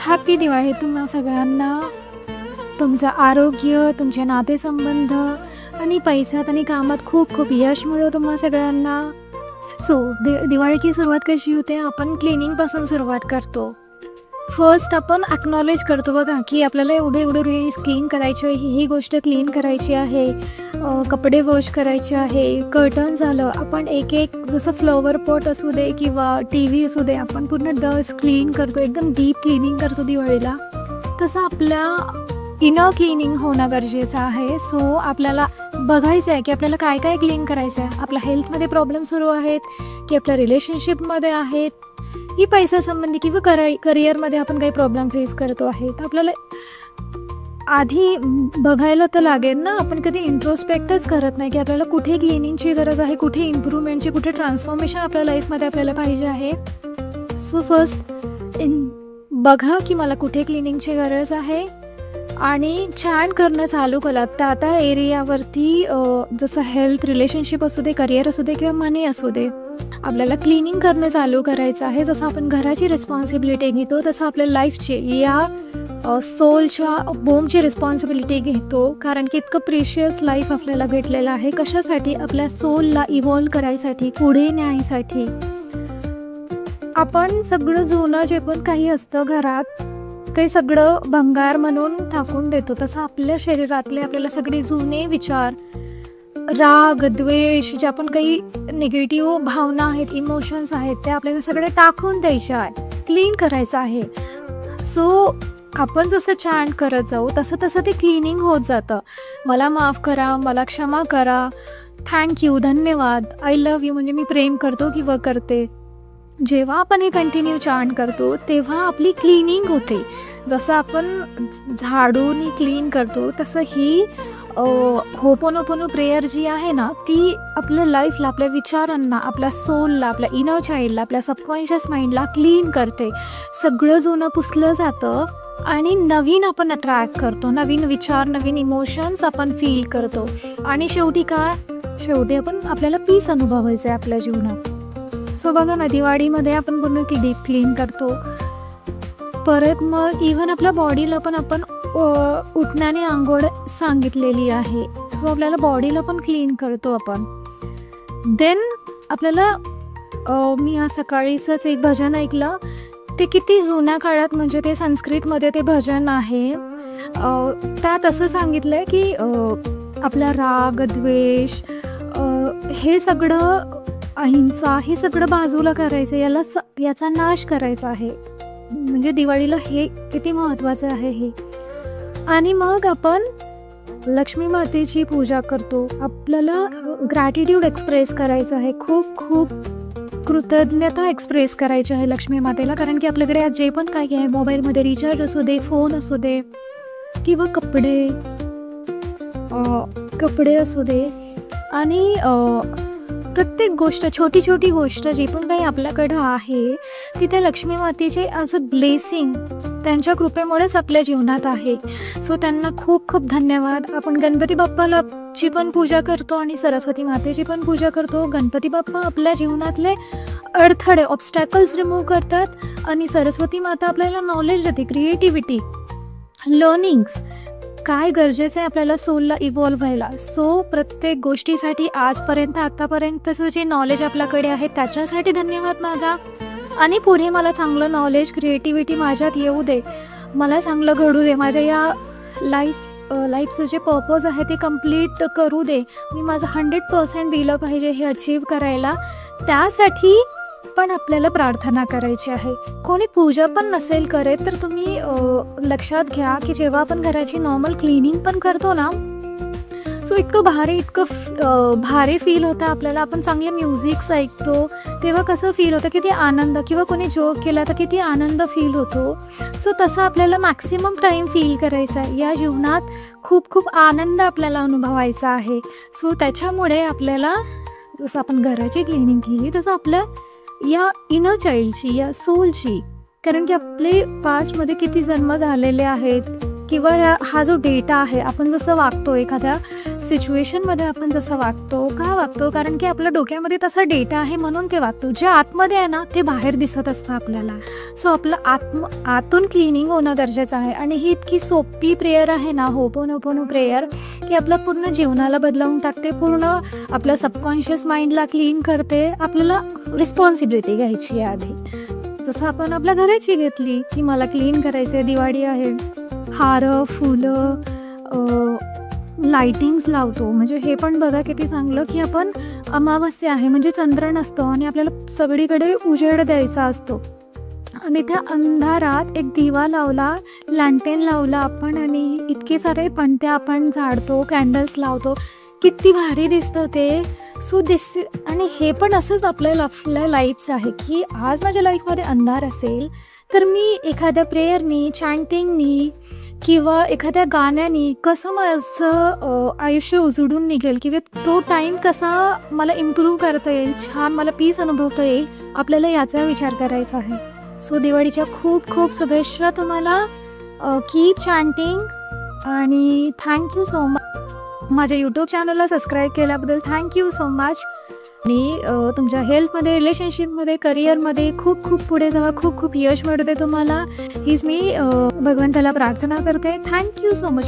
Happy Diwali तुम्हा सगळ्यांना. तुमचं आरोग्य, तुमचे नातेसंबंध आणि पैशात आणि कामात खूप खूप यश मिळो तुम्हा सगळ्यांना. दिवाळीची सुरुवात कशी होते? आपण क्लिनिंगपासून सुरुवात करतो. फर्स्ट आपण ॲक्नॉलेज करतो बघा की आपल्याला एवढे वेळेस क्लीन करायची आहे, ही गोष्ट क्लीन करायची आहे, कपडे वॉश करायचे आहे, कर्टन झालं. आपण एक एक जसं फ्लॉवर पॉट असू दे किंवा टी व्ही असू दे, आपण पूर्ण डस्ट क्लीन करतो, एकदम डीप क्लिनिंग करतो दिवाळीला. तसं आपल्या इनर क्लिनिंग होणं गरजेचं आहे. सो आपल्याला बघायचं आहे की आपल्याला काय काय क्लीन करायचं आहे. आपल्या हेल्थमध्ये प्रॉब्लेम सुरू आहेत की आपल्या रिलेशनशिपमध्ये आहेत की पैशासंबंधी किंवा करिअरमध्ये आपण काही प्रॉब्लेम फेस करतो आहे. तर आपल्याला आधी बघायला तर लागेल ना. आपण कधी इंट्रोस्पेक्टच करत नाही की आपल्याला कुठे क्लिनिंगची गरज आहे, कुठे इम्प्रूव्हमेंटची, कुठे ट्रान्सफॉर्मेशन आपल्या लाईफमध्ये आपल्याला पाहिजे आहे. सो फर्स्ट बघा की मला कुठे क्लिनिंगची गरज आहे आणि चॅट करणं चालू करा त्या एरियावरती. जसं हेल्थ, रिलेशनशिप असू दे, करिअर असू दे किंवा मनी असू दे, आपल्याला क्लिनिंग करणं चालू करायचं आहे. जसं आपण घराची रिस्पॉन्सिबिलिटी घेतो तसं आपल्या लाईफची, या सोलच्या बोमची रिस्पॉन्सिबिलिटी घेतो. कारण की इतकं प्रिशियस लाईफ आपल्याला भेटलेलं आहे. कशासाठी? आपल्या सोलला इव्हॉल्व करायसाठी, पुढे न्यायसाठी. आपण सगळं जुनं जे पण काही असतं घरात ते सगळं भंगार म्हणून टाकून देतो. तसं आपल्या शरीरातले आपल्याला सगळे जुने विचार, राग, द्वेष, ज्या पण काही निगेटिव्ह भावना आहेत, इमोशन्स आहेत, ते आपल्याला सगळे टाकून द्यायचे आहे, क्लीन करायचं आहे. सो आपण जसं चॅट करत जाऊ तसं ते क्लिनिंग होत जातं. मला माफ करा, मला क्षमा करा, थँक्यू, धन्यवाद, आय लव्ह यू, म्हणजे मी प्रेम करतो किंवा करते. जेव्हा आपण हे कंटिन्यू चॅट करतो तेव्हा आपली क्लिनिंग होते. जसं आपण झाडून क्लीन करतो तसं ही होपोनोपोनो प्रेयर जी आहे ना, ती आपल्या लाईफला, आपल्या विचारांना, आपल्या सोलला, आपल्या इनर चाइल्डला, आपल्या सबकॉन्शियस माइंडला क्लीन करते. सगळं जुनं पुसलं जातं आणि नवीन आपण अट्रॅक्ट करतो. नवीन विचार, नवीन इमोशन्स आपण फील करतो. आणि शेवटी आपण आपल्याला पीस अनुभवायचं आहे आपल्या जीवनात. सो बघा ना, दिवाळीमध्ये आपण पूर्ण डीप क्लीन करतो. परत मग इव्हन आपल्या बॉडीला पण आपण उठण्याने आंघोळ सांगितलेली आहे. सो आपल्याला बॉडीला पण क्लीन करतो आपण. देन आपल्याला मी आज सकाळीच एक भजन ऐकलं. ते किती जुन्या काळात, म्हणजे ते संस्कृतमध्ये ते भजन आहे. त्यात असं सांगितलं आहे की आपला राग, द्वेष, हे सगळं, अहिंसा, हे सगळं बाजूला करायचं, याचा नाश करायचा आहे. म्हणजे दिवाळीला हे किती महत्त्वाचं आहे हे. आणि मग आपण लक्ष्मी मातेची पूजा करतो. आपल्याला ग्रॅटिट्यूड एक्सप्रेस करायचं आहे, खूप खूप कृतज्ञता एक्सप्रेस करायची आहे लक्ष्मी मातेला. कारण की आपल्याकडे आज जे पण काही आहे, मोबाईलमध्ये रिचार्ज असू दे, फोन असू दे किंवा कपडे असू दे, आणि प्रत्येक गोष्ट, छोटी छोटी गोष्ट जी पण काही आपल्याकडं आहे ती त्या लक्ष्मी मातेचे ॲज अ ब्लेसिंग, त्यांच्या कृपेमुळेच आपल्या जीवनात आहे. सो त्यांना खूप खूप धन्यवाद. आपण गणपती बाप्पाची पण पूजा करतो आणि सरस्वती मातेची पण पूजा करतो. गणपती बाप्पा आपल्या जीवनातले अडथळे, ऑब्स्टॅकल्स रिमूव्ह करतात आणि सरस्वती माता आपल्याला नॉलेज देते, क्रिएटिव्हिटी, लर्निंग्स, काय गरजेचं आहे आपल्याला सोलला इव्हॉल्व व्हायला. सो प्रत्येक गोष्टीसाठी आतापर्यंतचं जे नॉलेज आपल्याकडे आहे त्याच्यासाठी धन्यवाद मागा. आणि पुढे मला चांगलं नॉलेज, क्रिएटिव्हिटी माझ्यात येऊ दे, मला चांगलं घडू दे, माझ्या या लाईफचं जे पर्पज आहे ते कम्प्लीट करू दे. मी माझं 100% दिलं पाहिजे हे अचीव करायला. त्यासाठी पण आपल्याला प्रार्थना करायची आहे. कोणी पूजा पण नसेल करत तर तुम्ही लक्षात घ्या की जेव्हा आपण घराची नॉर्मल क्लिनिंग पण करतो ना, सो इतकं भारी फील होतं आपल्याला. आपण चांगले म्युझिक्स ऐकतो तेव्हा कसं फील होतं, किती आनंद, किंवा कोणी जोक केला तर किती आनंद फील होतो. सो तसं आपल्याला मॅक्सिमम टाईम फील करायचा आहे. या जीवनात खूप खूप आनंद आपल्याला अनुभवायचा आहे. सो त्याच्यामुळे आपल्याला जसं आपण घराची क्लिनिंग केली तसं आपल्या या इनर चाइल्डची, या सोलची, कारण की आपले पास्टमध्ये किती जन्म झालेले आहेत, किंवा हा जो डेटा आहे, आपण जसं वागतो एखाद्या सिच्युएशनमध्ये, आपण जसं वागतो, का वागतो, कारण की आपल्या डोक्यामध्ये तसा डेटा आहे म्हणून ते वागतो. जे आतमध्ये आहे ना ते बाहेर दिसत असतं आपल्याला. सो आपलं आतून क्लिनिंग होणं गरजेचं आहे. आणि ही इतकी सोपी प्रेयर आहे ना, होपोनोपोनो प्रेयर, की आपल्या पूर्ण जीवनाला बदलावून टाकते, पूर्ण आपल्या सबकॉन्शियस माइंडला क्लीन करते. आपल्याला रिस्पॉन्सिबिलिटी घ्यायची आहे आधी, जसं आपण आपल्या घराची घेतली की मला क्लीन करायचं आहे, दिवाळी आहे, हारं फुलं लाइटिंग्स लावतो. म्हणजे हे पण बघा किती चांगलं की आपण अमावस्या आहे म्हणजे चंद्र नसतो आणि आपल्याला सगळीकडे उजेड द्यायचा असतो आणि त्या अंधारात एक दिवा लावला, लॅन्टेन लावला आपण आणि इतके सारे पणत्या आपण झाडतो, कॅन्डल्स लावतो, किती भारी दिसतं ते. सो दिस आणि हे पण असंच आपल्या लाईफचं आहे की आज माझ्या लाईफमध्ये अंधार असेल तर मी एखाद्या प्रेयरनी, चॅन्टिंगनी किंवा एखाद्या गाण्यानी कसं माझं आयुष्य उजडून निघेल किंवा तो टाईम कसा मला इम्प्रूव्ह करता येईल, छान मला पीस अनुभवता येईल, आपल्याला याचा विचार करायचा आहे. सो दिवाळीच्या खूप खूप शुभेच्छा तुम्हाला. कीप चॅन्टिंग आणि थँक्यू सो मच. माझ्या यूट्यूब चॅनलला सबस्क्राईब केल्याबद्दल थँक्यू सो मच. आणि तुमच्या हेल्थमध्ये, रिलेशनशिपमध्ये, करिअरमध्ये खूप खूप पुढे जावा, खूप खूप यश मिळते तुम्हाला, हीच मी भगवंताला प्रार्थना करते. Thank you so much.